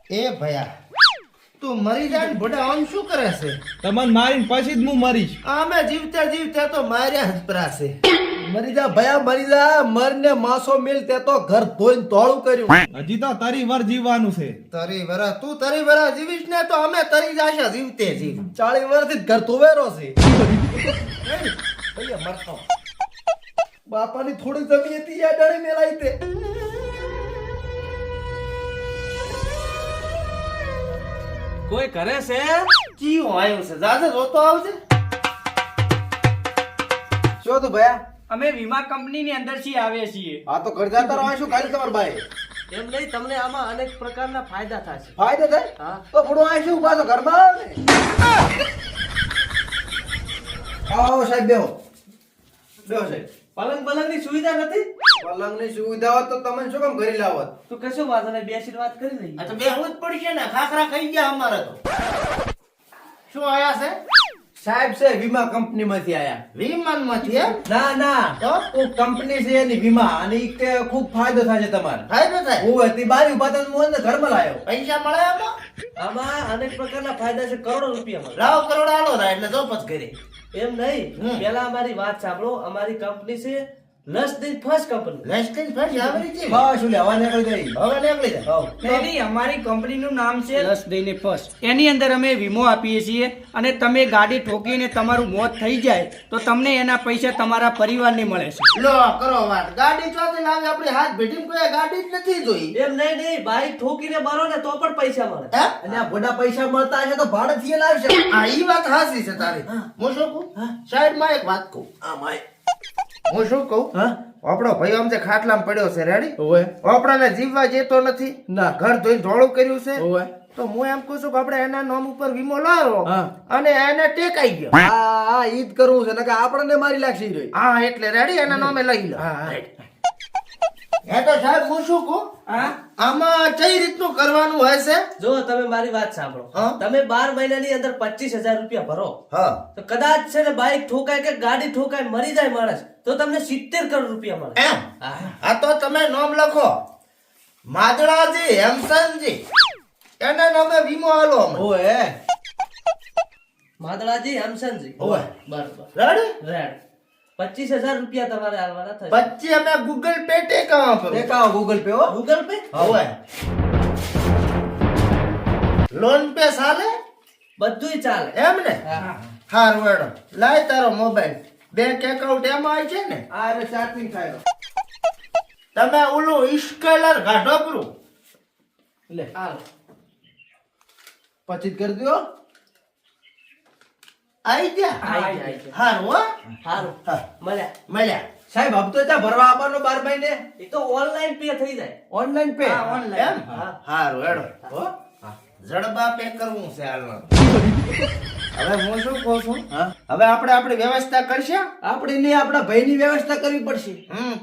એ ભયા તું મરી જાય ને ભડા આમ શું કરે છે? તમને મારીને પછી જ હું મરીશ. અમે જીવતા જીવતા તો માર્યા જ પરાશે. મરી જા ભયા મરી જા, મરને માસો મિલ તે તો ઘર ધોઈને તોળું કર્યું. હજી તો તરી વર જીવવાનું છે. તરી વરા તું તરી વરા જીવીશ ને તો અમે તરી જાશે જીવતે જીવ. 40 વર્ષથી ઘર ધોવેરો છે. ભલે મરતો. બાપાની થોડી જમી હતી યા ડાળી મેલાઈ તે. કોઈ કરે છે? ચીયો આવ્યો છે જાજે જોતો આવજે. શું તું ભયા? અમે વીમા કંપનીની અંદર થી આવ્યા છીએ. આ તો ઘર જાતા રહો શું ખાલી તમાર ભાઈ? એમ નહીં, તમને આમાં અનેક પ્રકારના ફાયદા થશે. ફાયદો થાય? હા. તો ઘણો આ શું પાછો ઘરમાં આવે ને. આવો સાહેબ બેહો. બેહો સાહેબ. પલંગની સુવિધા નથી? પલંગની સુવિધા હોત તો તમે શું કામ ઘરે લાવત? તો કશો વાંધો નહીં, બેસીને વાત કરી લઈએ. આ તો બેહવું જ પડશે ને, ખાખરા ખાઈ ગયા અમારે તો. શું આયા છે? સાહેબ છે વીમા કંપનીમાંથી આયા. વિમાનમાંથી હે? ના ના તો કોઈ કંપની છે એની વીમા અને ઈ કે ખૂબ ફાયદો થાય છે તમારે. ફાયદો થાય? હું હતી બારી ઉભા તો હું અંદર ઘરમાં લાયો. પૈસા મળે આમાં? આમાં અનેક પ્રકારના ફાયદા છે, કરોડો રૂપિયા મળે. લાવ કરોડ આલો રા એટલે જો પછ ઘરે. એમ નહીં, પેલા અમારી વાત સાંભળો. અમારી કંપની છે લસદીન ફર્સ્ટ કંપની. લેસ્ટિંગ ફરી આવરી છે. બસ શું લેવા નીકળી ગઈ. હવે નીકળી જા. એની અમારી કંપનીનું નામ છે લસદીન ફર્સ્ટ. એની અંદર અમે વીમો આપીએ છીએ અને તમે ગાડી ઠોકીને તમારું મોત થઈ જાય તો તમને એના પૈસા તમારા પરિવારને મળે છે. લો કરો વાત. ગાડી ચોથી લાવી આપણી હાથ ભેટીને કોઈ ગાડી જ નથી જોઈ. એમ નહીં, બાઈક ઠોકીને મારો ને તો પણ પૈસા મળે. હે? અને આ બધા પૈસા મળતા હશે તો ભાડેથી એ લાવશે. આ ઈ વાત હાસી છે તારી. હું શું કહું? સાઈડમાં એક વાત કહું. આ માય. હું શું કહું? હા આપણો ભાઈ આમ જે ખાટલામાં પડ્યો છે રેડી? ઓય આપણાને જીવવા જેતો નથી. ના. ઘર ધોઈને ધોળું કર્યું છે. ઓય તો હું એમ કહું છું કે આપણે એના નામ ઉપર વીમો લાવો હા. અને એને ટેકાઈ ગયો. આ ઈ જ કરવું છે નકર આપણને મારી લાગશે ઈ રહી. હા એટલે રેડી એના નામે લઈ લો. હા, હા. એ તો સાહેબ હું શું કહું? હા, આમાં કઈ રીતનું કરવાનું હોય છે? જો તમે મારી વાત સાંભળો. હા. તમે 12 મહિનાની અંદર 25,000 રૂપિયા ભરો હા. તો કદાચ છે ને બાઈક ઠોકાય કે ગાડી ઠોકાય મરી જાય માણસ તો તમને 70 કરોડ રૂપિયા મળે. એમ? હા. આ તો તમે નામ લખો. માદળાજી હેમસનજી એના નામે વીમો આલો અમને. ઓય માદળાજી હમસનજી. ઓય. બરોબર. રેડી? રેડ. 25,000 રૂપિયા તમારે આલવાના થશે. પછી અમે ગૂગલ પે ટેકા પર દેખાઓ ગૂગલ પે હો. ગૂગલ પે હવે લોન પે ચાલે બધુંય ચાલે. એમ ને? હા. હારું હેડો લાય તારો મોબાઈલ. બેંક એકાઉન્ટ એમાં આવી છે ને? આ રે ચાર્જિંગ થાય. તમે ઓલું ઇસ્કેલર કાઢો પરું. લે હાલ. પછી જ કરી દો. આઈ ગયા? આઈ ગયા. હારું હો. હારું. હા. મળ્યા. મળ્યા. સાહેબ હપ્તો ત્યાં ભરવા આવવાનો 12 મહિને એ તો ઓનલાઈન પે થઈ જાય. Online pay. હા, online. એમ? હા. હારું હેડો. હો? જડબા પે કરવું છે હાલમાં. હવે હું શું કહું છું? હા. હવે આપણે આપણી વ્યવસ્થા કરશે. આપણે ને આપણા ભાઈની વ્યવસ્થા કરવી પડશે.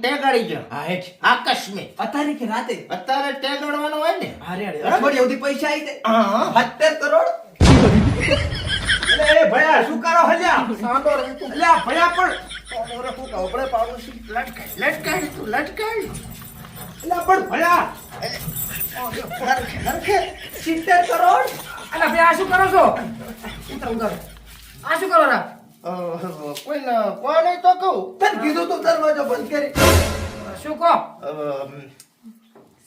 ટેગાડી ગયો હા હેઠ. આકસ્મિક. અત્યારે કે રાતે. અત્યારે ટેગાડવાનું હોય ને. અરે અઠવાડિયા સુધી પૈસા આવી જાય. હા. 70 કરોડ. અરે ભયા શું કરો હલ્યા? સાંભળો રે. અલ્યા ભયા પણ ઓરે કોક આપણે પાડોશી લટકાય તું લટકાય. અલ્યા પણ ભયા હરખે 70 કરોડ. અલા બે આ શું કરો છો? આ શું કરો રા? કોને તો કહું. તને કીધું તું દરવાજો બંધ કરી. શું કહો?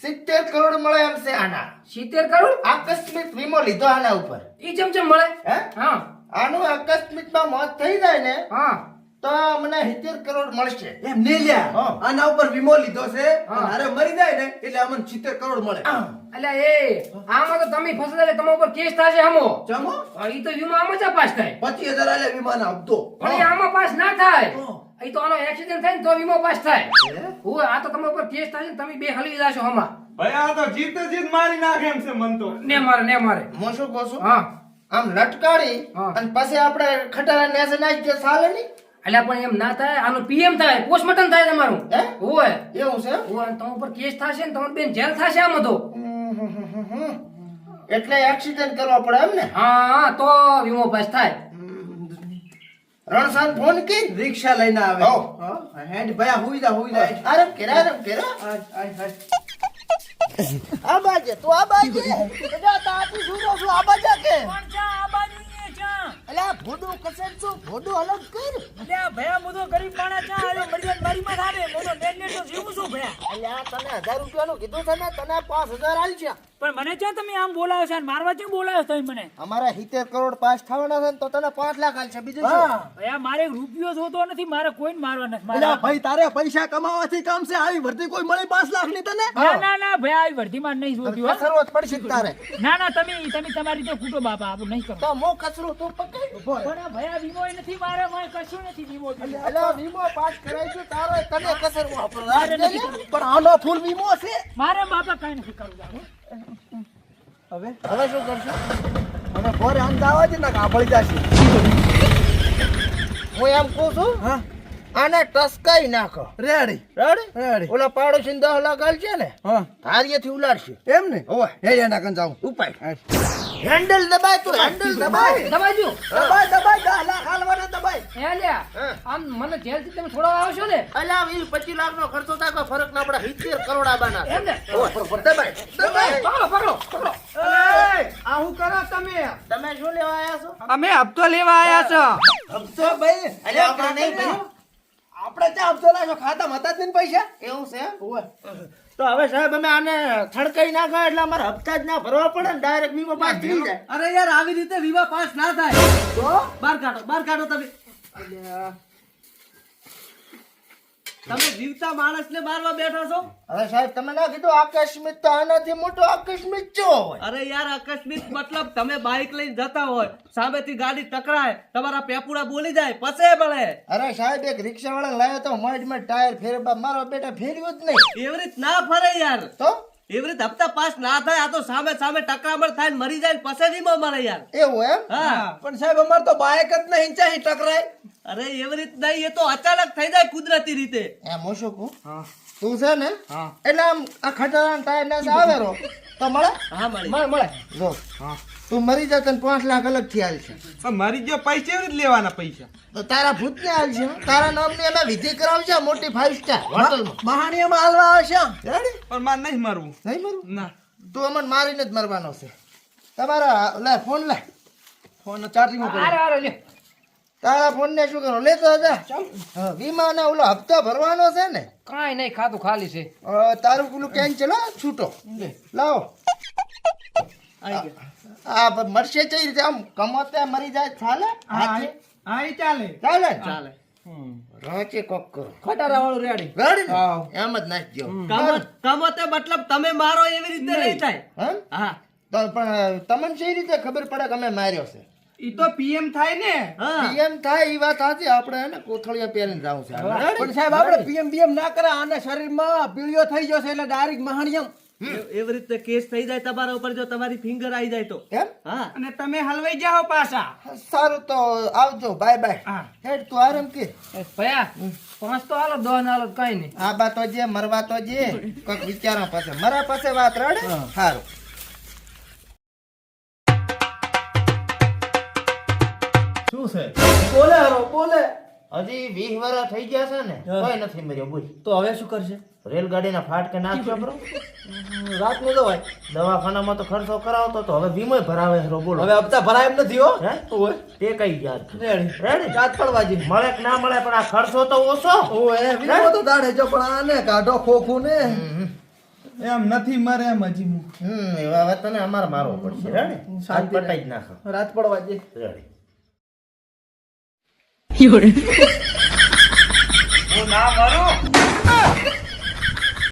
70 કરોડ મળે એમ છે આના. 70 કરોડ? આકસ્મિક વીમો લીધો આના ઉપર. ઈ ચમચમ મળે? હે? હા. આનું આકસ્મિકમાં મોત થઈ જાય ને હા. તો મને 70 કરોડ મળશે. એમ નહીં લ્યા. હા. આના ઉપર વીમો લીધો છે. હા. અરે મરી જાય ને એટલે અમને 70 કરોડ મળે. અલ્યા એ આમાં તો તમે ફસાતા એટલે તમારા ઉપર કેસ થશે આમો. ચમો ઈ તો વીમો આમાં જ પાસ થાય. 25,000 આલે વીમાના હપ્તો. પણ એ આમાં પાસ ના થાય. હા. ઈ તો આનો એક્સિડન્ટ થાય ને તો વીમો પાસ થાય. હે? ઓય આ તો તમારા ઉપર કેસ થશે ને તમે બે હલવી જાશો આમાં. ભાઈ આ તો જીતે જીત મારી નાખે એમ છે મન તો. ને મારે હું શું કહું છું? હા. આમ લટકાડી હા. અને પછી આપણે ખટારા નેસે નાખી દે ચાલે નહીં? અલ્યા પણ એમ ના થાય આનું પીએમ થાય પોસ્ટમોર્ટમ થાય તમારું. હે? ઓય એવું છે? ઓય તમારા ઉપર કેસ થશે ને તમારે બેન જેલ થશે આમાં તો. એટલે એક્સિડન્ટ કરવો પડે એમ ને? હા તો વીમો પાસ થાય. રણસાન ફોન કી રિક્ષા લઈને આવે. હો. હા. હેડ ભયા હુઈ જા હુઈ જા. અરે કેરા. આજ આજ આજ આ બાજે તું આ બાજે જા તાતી સુનો છું આ બાજે કે કોણ છે આ બાજુ ને ચા અલ્યા ભોડું કસેટ છું ભોડું અલગ કર અલ્યા ભયા મુદો ગરીબ માણસ ચા આયો મરિયન મારી માં આવે મોનો નેટ તો જીવું છું ભયા અલ્યા તને 1000 રૂપિયાનું કીધું છે ને તને 5000 આલશે પણ મને ચા તમે આમ બોલાવો છો અને મારવા ચા બોલાવો તમે મને અમારા 70 કરોડ પાસ થવાના છે ને તો તને 5 લાખ આલશે બીજું શું ભયા મારે રૂપિયો જોતો નથી મારે કોઈને મારવા નથી અલ્યા મારે ભાઈ તારે પૈસા કમાવાથી કામ છે આવી ભરતી કોઈ મળી 5 લાખ ની તને ના ના ના ભયા આવી વર્ધીમાં નહીં જોતી હો કસરવો જ પડશે તારે ના ના તમે તમારી રીતે ફૂટો બાપા આપણું નહીં કરો તો મો કસરું તું પકડ પણ આ ભયા વીમો નથી મારે મને કશું નથી વીમો અલ્યા વીમો પાસ કરાઈશું તારો તને કસરવો મારે નથી આપણે કરવું. પણ આનો ફૂલ વીમો છે મારે બાપા કઈ નથી કરવું જાણો. હવે હવે શું કરશું અને ઘરે અંદાવા જ ના કાપડી જાશે હું એમ કહું છું હા આને ટસકાઈ નાખો રેડી રેડી રેડી ઓલા પાડોશી 10 લાખ આલશે ને હા ધારીએથી ઉલાડશે એમ ને ઓય હે એના કન જાઉં ઉપાય હેન્ડલ દબાય તું હેન્ડલ દબાય દબાજો દબાઈ દબાઈ 10 લાખ હાલવાના દબાઈ હે લ્યા આમ મને જેલથી તમે છોડાવવા આવશો ને અલ્યા 20-25 લાખ નો ખર્ચો થાય કોઈ ફરક ના પડે 70 કરોડ આબાના એમ ને દબાય દબાય પકડો આ હું કરો તમે શું લેવા આયા છો અમે હપ્તો લેવા આયા છો હપ્તો ભાઈ અલ્યા આપણે નહીં ભર્યું. આપણે ચા હપ્તો લાગ્યો ખાતામાં હતા જ નહીં પૈસા એવું છે તો હવે સાહેબ અમે આને થડકાઈ નાખા એટલે અમારે હપ્તા જ ના ભરવા પડે ને ડાયરેક્ટ વીમો પાસ થઈ જાય અરે યાર આવી રીતે વીમા પાસ ના થાય તો બહાર કાઢો તમે તમે જીવતા માણસને મારવા બેઠા છો હવે સાહેબ તમે ના કીધું આકસ્મિક તો આનાથી મોટો આકસ્મિક ચો હોય અરે યાર આકસ્મિક મતલબ તમે બાઇક લઈને જતા હોય સામેથી ગાડી ટકરાય તમારા પેપુડા બોલી જાય પસે મળે અરે સાહેબ એક રિક્ષા વાળા લાવ્યો તો મોઢમાં ટાયર ફેરવા મારો બેટા ફેરવ્યો જ નહીં એવી રીત ના ફરે યાર તો એવી રીત હપ્તા પાસ ના થાય આ તો સામે ટકરામણ થાય ને મરી જાય ને પસે વીમો મળે યાર એવું એમ હા પણ સાહેબ અમાર તો બાઇક જ નહીં ચાહી ટકરાય અરે એવી રીત નહીં એ તો અચાનક થઈ જાય કુદરતી રીતે એમ હું શું કહું તું છે ને એટલે આમ આ ખટારાના ટાયર ના આવેરો તો મળે હા મળી મળે જો તું મરી જા તને 5 લાખ અલગ થી આલશે પણ મારી જો પૈસા એવી રીતે લેવાના પૈસા તો તારા ભૂત ને આલશે તારા નામની અમે વિધિ કરાવશે મોટી 5 સ્ટાર હોટલમાં મહાણીમાં હાલવા આવશે રેડી પણ મારે નહીં મારવું નહીં મરું ના તું અમને મારીને જ મરવાનો છે તમારા લે ફોન લે ફોન ચાર્જિંગ ઉપર આરે લ્યો તારા ફોન ને શું કરો લેતો જા હા વીમા ને ઓલો હપ્તો ભરવાનો છે ને કાંઈ નહીં ખાતું ખાલી છે તારું પેલું કેન્સલ હો છૂટો લાવો આ મરશે કઈ રીતે આમ કમોતે મરી જાય ચાલે હાથે? હા એ ચાલે ચાલે ને? ચાલે રાચે કોક કરો ખટારા વાળું રેડી રેડી ને? એમ જ નાખજો કમતે મતલબ તમે મારો એવી રીતે નહીં થાય હમ? હા તો પણ તમને કઈ રીતે ખબર પડે કે અમે માર્યો છે ઈ તો પીએમ થાય ને હા એમ થાય એ વાત સાચી આપણે હે ને કોથળિયા પહેરીને જાવું છે પણ સાહેબ આપણે પીએમ ના કરે આને શરીરમાં પીળિયો થઈ જશે એટલે ડાયરેક્ટ મહાણિયમ એવી રીતે કેસ થઈ જાય તમારા ઉપર જો તમારી ફિંગર આવી જાય તો એમ હા અને તમે હલવાઈ જાઓ પાછા સારું તો આવજો બાય બાય હા. હેડ તું આરામ કે ભયા 5 તો હાલો 10 હાલો કાંઈ નહીં આ બા તો જે મરવા તો જે કોઈક વિચારો પાસે મરા પાસે વાત રડે સારું શું છે બોલે હરો બોલે હજી 20 વર્ષ થઈ ગયા છે ને કોઈ નથી મર્યો બોલ તો હવે શું કરશે રેલગાડીના ફાટકે નાખ્યો બરો રાતનું દવાય દવાખાનામાં તો ખર્ચો કરાવતો તો હવે વીમો ભરાવે છે બોલો હવે હપ્તા ભરાય એમ નથી હો હે? ઓય તે કઈ યાદ રેડી રેડી રાત પડવાજી મળે કે ના મળે પણ આ ખર્ચો તો ઓછો ઓય વીમો તો દાડે જો પણ આને કાઢો ખોખું ને એમ નથી મરે એમ હજી હું હવે તને અમારે મારવો પડશે રેડી સાત પટાઈ જ નાખો રાત પડવાજી રેડી ના મારું